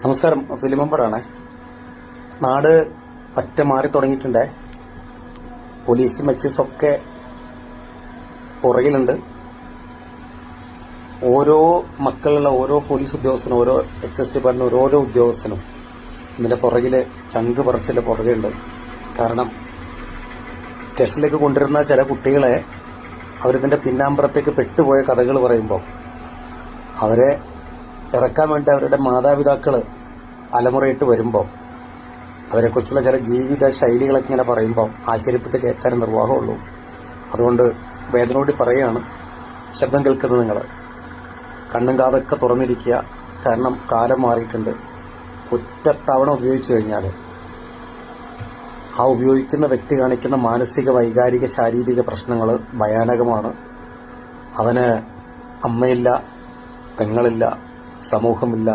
നമസ്കാരം. ഫിലിമമ്പറാണേ. നാട് പറ്റ മാറി തുടങ്ങിയിട്ടുണ്ടേ. പോലീസും എക്സൈസൊക്കെ പുറകിലുണ്ട്. ഓരോ മക്കളുള്ള ഓരോ പോലീസ് ഉദ്യോഗസ്ഥനും, ഓരോ എക്സൈസ് ഡിപ്പാർട്ട്മെന്റ് ഓരോ ഉദ്യോഗസ്ഥനും ഇതിന്റെ പുറകില് ചങ്ക് പറച്ചിന്റെ പുറകെയുണ്ട്. കാരണം സ്റ്റേഷനിലേക്ക് കൊണ്ടുവരുന്ന ചില കുട്ടികളെ അവരിതിന്റെ പിന്നാമ്പുറത്തേക്ക് പെട്ടുപോയ കഥകൾ പറയുമ്പോൾ അവരെ ഇറക്കാൻ വേണ്ടി അവരുടെ മാതാപിതാക്കള് അലമുറയിട്ട് വരുമ്പോൾ അവരെക്കുറിച്ചുള്ള ചില ജീവിത ശൈലികളൊക്കെ ഇങ്ങനെ പറയുമ്പോൾ ആശ്ചര്യപ്പെട്ട് കേൾക്കാൻ നിർവാഹമുള്ളൂ. അതുകൊണ്ട് വേദനയോട് പറയുകയാണ്, ശബ്ദം കേൾക്കുന്നത് നിങ്ങൾ കണ്ണും കാതൊക്കെ തുറന്നിരിക്കുക. കാരണം കാലം മാറിയിട്ടുണ്ട്. ഒറ്റത്തവണ ഉപയോഗിച്ചു കഴിഞ്ഞാൽ ആ ഉപയോഗിക്കുന്ന വ്യക്തി കാണിക്കുന്ന മാനസിക, വൈകാരിക, ശാരീരിക പ്രശ്നങ്ങൾ ഭയാനകമാണ്. അവന് അമ്മയില്ല, പെങ്ങളില്ല, സമൂഹമില്ല,